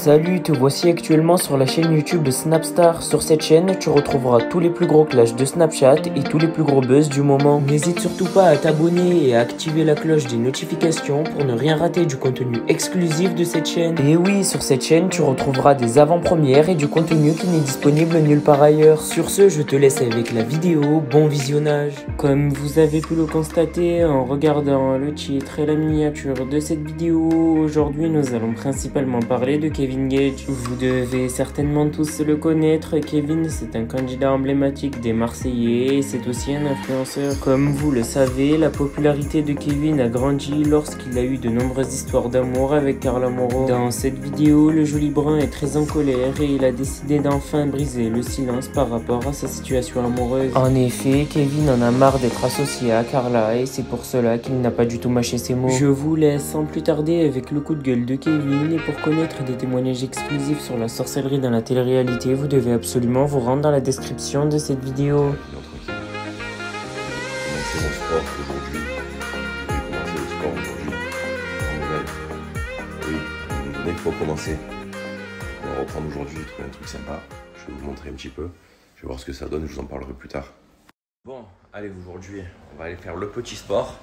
Salut, te voici actuellement sur la chaîne YouTube de Snapstar. Sur cette chaîne, tu retrouveras tous les plus gros clashs de Snapchat et tous les plus gros buzz du moment. N'hésite surtout pas à t'abonner et à activer la cloche des notifications pour ne rien rater du contenu exclusif de cette chaîne. Et oui, sur cette chaîne, tu retrouveras des avant-premières et du contenu qui n'est disponible nulle part ailleurs. Sur ce, je te laisse avec la vidéo. Bon visionnage. Comme vous avez pu le constater en regardant le titre et la miniature de cette vidéo, aujourd'hui nous allons principalement parler de Kevin Gage. Vous devez certainement tous le connaître. Kevin, c'est un candidat emblématique des Marseillais et c'est aussi un influenceur. Comme vous le savez, la popularité de Kevin a grandi lorsqu'il a eu de nombreuses histoires d'amour avec Carla Moreau. Dans cette vidéo, le joli brun est très en colère et il a décidé d'enfin briser le silence par rapport à sa situation amoureuse. En effet, Kevin en a marre d'être associé à Carla et c'est pour cela qu'il n'a pas du tout mâché ses mots. Je vous laisse sans plus tarder avec le coup de gueule de Kevin, et pour connaître des témoignages exclusifs sur la sorcellerie dans la télé-réalité, vous devez absolument vous rendre dans la description de cette vidéo. J'ai commencé mon sport aujourd'hui. J'ai commencé le sport aujourd'hui. Oui, dès qu'il faut commencer. On va reprendre aujourd'hui, j'ai trouvé un truc sympa. Je vais vous montrer un petit peu. Je vais voir ce que ça donne, je vous en parlerai plus tard. Bon, allez, aujourd'hui, on va aller faire le petit sport.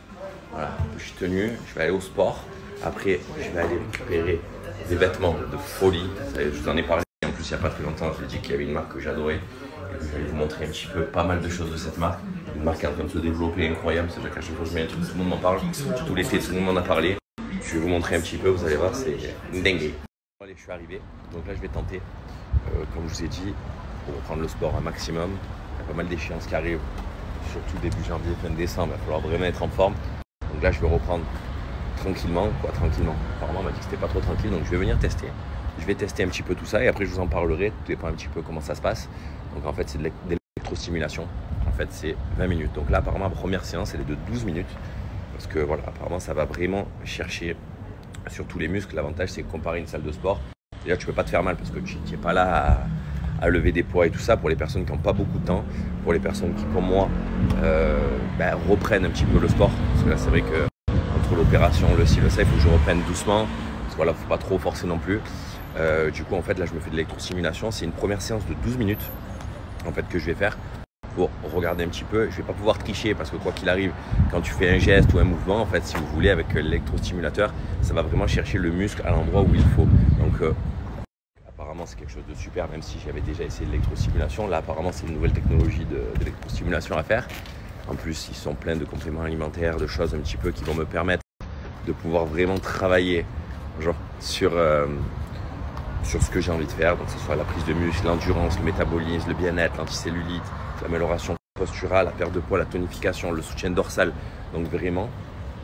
Voilà, petite tenue, je vais aller au sport. Après, je vais aller récupérer des vêtements de folie. Je vous en ai parlé en plus il n'y a pas très longtemps. Je vous ai dit qu'il y avait une marque que j'adorais. Et je vais vous montrer un petit peu pas mal de choses de cette marque. Une marque qui est en train de se développer, incroyable. C'est vrai qu'à chaque fois que je mets un truc, tout le monde m'en parle. Tout l'été, tout le monde m'en a parlé. Je vais vous montrer un petit peu, vous allez voir, c'est dingue. Allez, je suis arrivé. Donc là, je vais tenter, comme je vous ai dit, pour reprendre le sport un maximum. Il y a pas mal d'échéances qui arrivent, surtout début janvier, fin décembre. Il va falloir vraiment être en forme. Donc là, je vais reprendre tranquillement, tranquillement. Apparemment, on m'a dit que c'était pas trop tranquille, donc je vais venir tester. Je vais tester un petit peu tout ça et après, je vous en parlerai. Tout dépend un petit peu comment ça se passe. Donc en fait, c'est de l'électrostimulation. En fait, c'est 20 minutes. Donc là, apparemment, la première séance, elle est de 12 minutes. Parce que voilà, apparemment, ça va vraiment chercher sur tous les muscles. L'avantage, c'est que comparé à une salle de sport, déjà, tu peux pas te faire mal parce que tu n'es pas là à lever des poids et tout ça. Pour les personnes qui n'ont pas beaucoup de temps, pour les personnes qui, comme moi, reprennent un petit peu le sport. Parce que là, c'est vrai que entre l'opération, le ci, le ça, il faut que je reprenne doucement. Parce que voilà, faut pas trop forcer non plus. Du coup, en fait, là, je me fais de l'électrostimulation. C'est une première séance de 12 minutes, en fait, que je vais faire pour regarder un petit peu. Je vais pas pouvoir tricher parce que quoi qu'il arrive, quand tu fais un geste ou un mouvement, en fait, si vous voulez, avec l'électrostimulateur, ça va vraiment chercher le muscle à l'endroit où il faut. Donc, apparemment, c'est quelque chose de super, même si j'avais déjà essayé l'électrostimulation. Là, apparemment, c'est une nouvelle technologie d'électrostimulation à faire. En plus, ils sont pleins de compléments alimentaires, de choses un petit peu qui vont me permettre de pouvoir vraiment travailler genre, sur ce que j'ai envie de faire. Donc, que ce soit la prise de muscle, l'endurance, le métabolisme, le bien-être, l'anticellulite, l'amélioration posturale, la perte de poids, la tonification, le soutien dorsal. Donc, vraiment,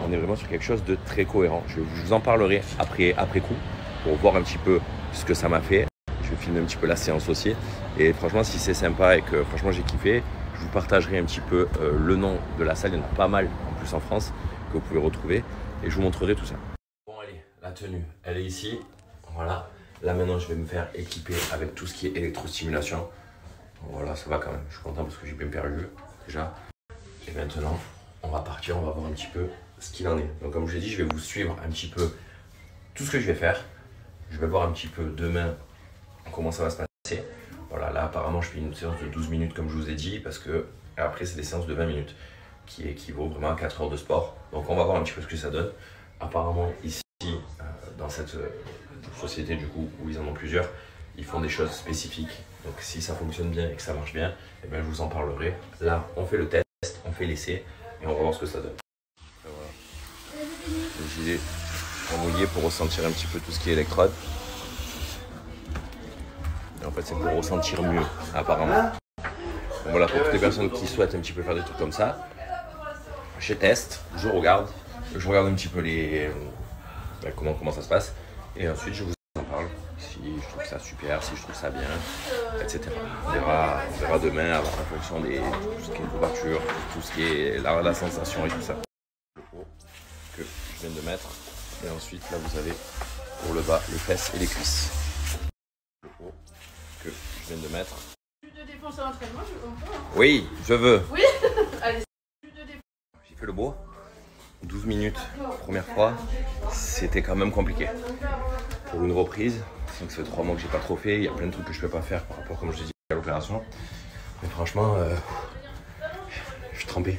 on est vraiment sur quelque chose de très cohérent. Je vous en parlerai après coup pour voir un petit peu ce que ça m'a fait. Je vais filmer un petit peu la séance aussi. Et franchement, si c'est sympa et que franchement j'ai kiffé, je vous partagerai un petit peu le nom de la salle. Il y en a pas mal en plus en France que vous pouvez retrouver. Et je vous montrerai tout ça. Bon allez, la tenue, elle est ici. Voilà. Là maintenant, je vais me faire équiper avec tout ce qui est électrostimulation. Voilà, ça va quand même. Je suis content parce que j'ai bien perdu déjà. Et maintenant, on va partir, on va voir un petit peu ce qu'il en est. Donc comme je l'ai dit, je vais vous suivre un petit peu tout ce que je vais faire. Je vais voir un petit peu demain comment ça va se passer. Voilà, là apparemment je fais une séance de 12 minutes comme je vous ai dit, parce que après c'est des séances de 20 minutes qui équivaut vraiment à 4 heures de sport. Donc on va voir un petit peu ce que ça donne. Apparemment ici, dans cette société du coup où ils en ont plusieurs, ils font des choses spécifiques. Donc si ça fonctionne bien et que ça marche bien, eh bien, je vous en parlerai. Là on fait le test, on fait l'essai et on va voir ce que ça donne. Et voilà. Le gilet mouillé pour ressentir un petit peu tout ce qui est électrode. Et en fait c'est pour ressentir mieux apparemment. Donc voilà, pour toutes les personnes qui souhaitent un petit peu faire des trucs comme ça, je teste, je regarde un petit peu comment ça se passe et ensuite je vous en parle si je trouve ça super, si je trouve ça bien, etc. On verra demain en fonction de tout ce qui est couverture, tout ce qui est la sensation et tout ça. Le haut que je viens de mettre. Et ensuite, là, vous avez pour le bas, les fesses et les cuisses. Le haut que je viens de mettre. Tu te défonces à l'entraînement, on peut, hein. Oui, je veux. Oui. Allez. J'ai fait le beau. 12 minutes, première fois, c'était quand même compliqué. pour une reprise. Donc ça fait 3 mois que j'ai pas trop fait. Il y a plein de trucs que je peux pas faire par rapport, comme je l'ai dit, à l'opération. Mais franchement, je suis trempé.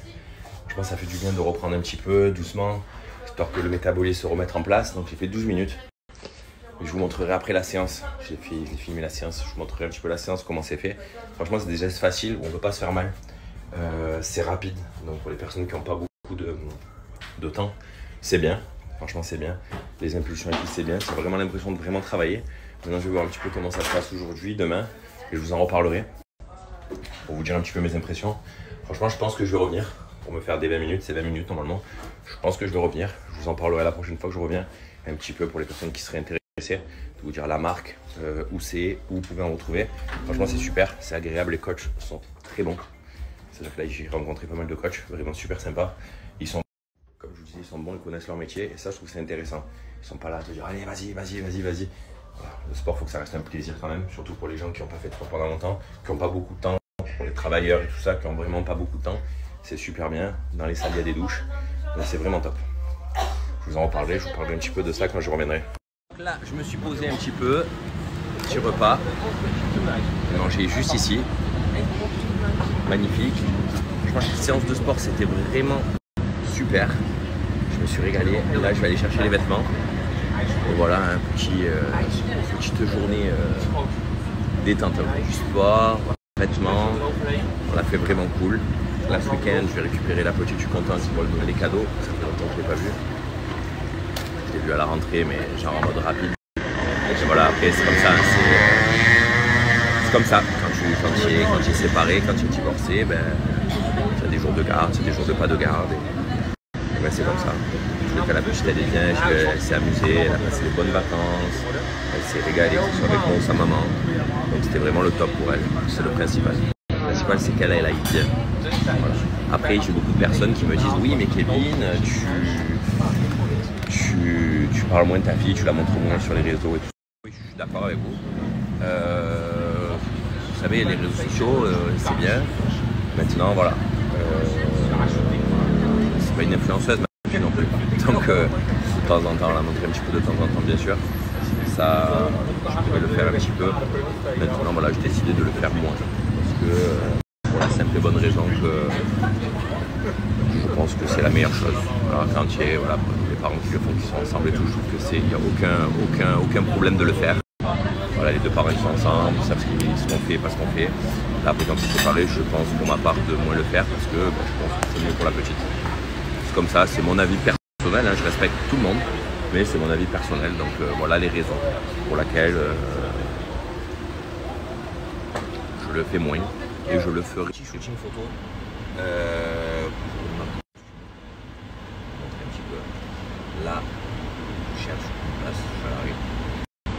Je pense que ça fait du bien de reprendre un petit peu, doucement, histoire que le métabolisme se remette en place. Donc j'ai fait 12 minutes. Je vous montrerai après la séance. J'ai filmé la séance. Je vous montrerai un petit peu la séance, comment c'est fait. Franchement, c'est des gestes faciles où on ne peut pas se faire mal. C'est rapide. Donc pour les personnes qui n'ont pas beaucoup de temps, c'est bien. Franchement, c'est bien. Les impulsions et tout, c'est bien. C'est vraiment l'impression de vraiment travailler. Maintenant, je vais voir un petit peu comment ça se passe aujourd'hui, demain. Et je vous en reparlerai pour vous dire un petit peu mes impressions. Franchement, je pense que je vais revenir pour me faire des 20 minutes. C'est 20 minutes normalement. Je pense que je vais revenir. Je vous en parlerai la prochaine fois que je reviens. Un petit peu pour les personnes qui seraient intéressées. De vous dire la marque, où c'est, où vous pouvez en retrouver. Franchement, c'est super. C'est agréable. Les coachs sont très bons. C'est-à-dire que là, j'ai rencontré pas mal de coachs. Vraiment super sympas. Ils sont, comme je vous disais, ils sont bons. Ils connaissent leur métier. Et ça, je trouve que c'est intéressant. Ils sont pas là à te dire, allez, vas-y. Voilà. Le sport, il faut que ça reste un plaisir quand même. Surtout pour les gens qui n'ont pas fait de sport pendant longtemps, qui n'ont pas beaucoup de temps. Pour les travailleurs et tout ça, qui n'ont vraiment pas beaucoup de temps. C'est super bien. Dans les salles, il y a des douches. Donc, c'est vraiment top. Je vous en reparlerai. Je vous parlerai un petit peu de ça quand je reviendrai. Là, je me suis posé un petit peu. Petit repas. J'ai mangé juste ici. Magnifique. Je pense que cette séance de sport, c'était vraiment super. Je me suis régalé. Et là, je vais aller chercher les vêtements. Et voilà, petite journée détente. Du sport, vêtements. On l'a fait vraiment cool. Là, ce week-end, je vais récupérer la petite. Je suis content aussi pour lui donner les cadeaux. Ça fait longtemps que je ne l'ai pas vu. Je l'ai vu à la rentrée, mais genre en mode rapide. Et voilà, après, c'est comme ça. C'est comme ça. Quand tu es séparé, quand tu es divorcé, ben, tu as des jours de garde, tu as des jours de pas de garde. Et ben, c'est comme ça. Je veux que la petite, elle est bien, elle s'est amusée, elle a passé de bonnes vacances, elle s'est régalée, que ce soit avec moi ou sa maman. Donc c'était vraiment le top pour elle. C'est le principal. Le principal, c'est qu'elle aille bien. Voilà. Après, j'ai beaucoup de personnes qui me disent oui, mais Kevin, tu parles moins de ta fille, tu la montres moins sur les réseaux et tout. Oui, je suis d'accord avec vous. Vous savez, les réseaux sociaux, c'est bien. Maintenant, voilà. C'est pas une influenceuse non plus. Donc, de temps en temps, la montrer un petit peu de temps en temps, bien sûr. Ça, je pourrais le faire un petit peu. Maintenant, voilà, j'ai décidé de le faire moins. Parce que, pour la simple et bonne raison que je pense que c'est la meilleure chose. Alors, quand il y a les parents qui le font, qui sont ensemble et tout, je trouve qu'il n'y a aucun problème de le faire. Voilà, les deux parents qui sont ensemble, ils savent ce qu'on fait, pas ce qu'on fait. Là, après, quand ils sont séparés, je pense pour ma part de moins le faire parce que je pense que c'est mieux pour la petite. C'est comme ça, c'est mon avis personnel, hein, je respecte tout le monde, mais c'est mon avis personnel. Donc voilà les raisons pour lesquelles je le fais moins et je le ferai. Petit shooting photo. Pour montrer un petit peu. Là, je cherche une place, je l'arrive. Je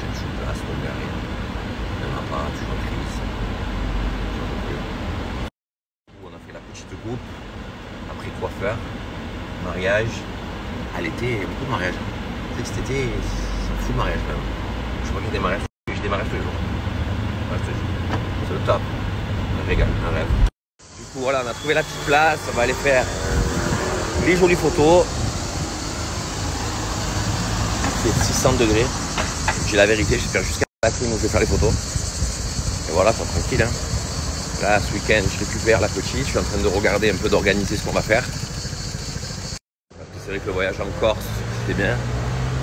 cherche une place pour garer. Même pas, toujours en crise. On a fait la petite groupe. Après coiffeur, mariage. À l'été, il y a beaucoup de mariages. Tu sais que cet été, c'est fou de mariage quand même. Je crois qu'il y a des mariages. J'ai des mariages tous les jours. Ouais, je te dis. C'est le top. Un régal, un rêve. Du coup, voilà, on a trouvé la petite place. On va aller faire les jolies photos. Il fait 600 degrés. J'ai la vérité, je vais faire jusqu'à la prime où je vais faire les photos. Et voilà, pas tranquille. Hein. Là, ce week-end, je récupère la petite. Je suis en train de regarder un peu, d'organiser ce qu'on va faire. C'est vrai que le voyage en Corse, c'était bien.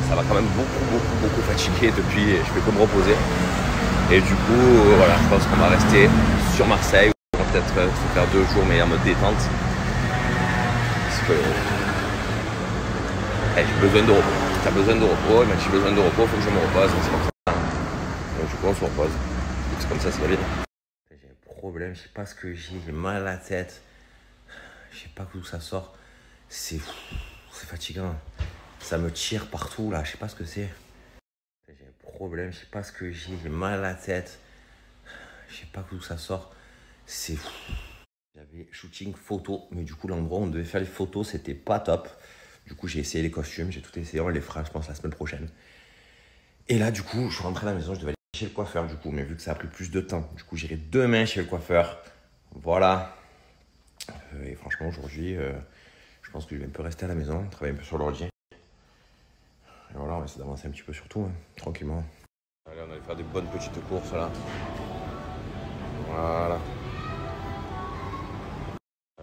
Ça va quand même beaucoup fatiguer depuis. Je fais que me reposer. Et du coup, voilà, je pense qu'on va rester sur Marseille. On va peut-être se faire 2 jours, mais en mode détente. Parce que j'ai besoin de repos. Tu as besoin de repos. Mais j'ai besoin de repos, il faut que je me repose. C'est comme ça. Donc du coup, on se repose. C'est comme ça, c'est la vie. J'ai un problème, je sais pas ce que j'ai mal à la tête. Je sais pas d'où ça sort. C'est fatigant. Ça me tire partout là, je sais pas ce que c'est. J'ai un problème, je sais pas ce que j'ai mal à la tête. Je sais pas d'où ça sort. J'avais shooting photo, mais du coup l'endroit où on devait faire les photos, c'était pas top. Du coup j'ai essayé les costumes, j'ai tout essayé, on les fera je pense la semaine prochaine. Et là du coup je suis rentré à la maison, je devais aller chez le coiffeur du coup, mais vu que ça a pris plus de temps, du coup j'irai demain chez le coiffeur. Voilà. Et franchement aujourd'hui, je pense que je vais un peu rester à la maison, travailler un peu sur l'ordi. Et voilà, va essayer d'avancer un petit peu sur tout, hein, tranquillement. Allez, on va aller faire des bonnes petites courses là. Voilà.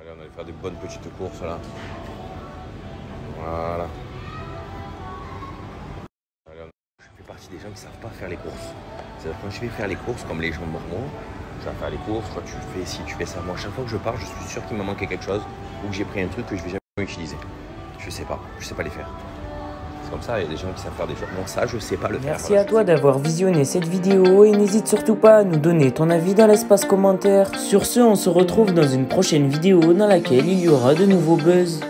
Allez, on va aller faire des bonnes petites courses là. Voilà. Allez, je fais partie des gens qui ne savent pas faire les courses. C'est-à-dire quand je vais faire les courses, comme les gens normaux, je vais faire les courses, toi tu fais ci, tu fais ça. Moi, chaque fois que je pars, je suis sûr qu'il m'a manqué quelque chose ou que j'ai pris un truc que je vais jamais utiliser. Je sais pas les faire. C'est comme ça, il y a des gens qui savent faire des choses. Bon, ça, je sais pas le faire. Merci à toi d'avoir visionné cette vidéo et n'hésite surtout pas à nous donner ton avis dans l'espace commentaire. Sur ce, on se retrouve dans une prochaine vidéo dans laquelle il y aura de nouveaux buzz.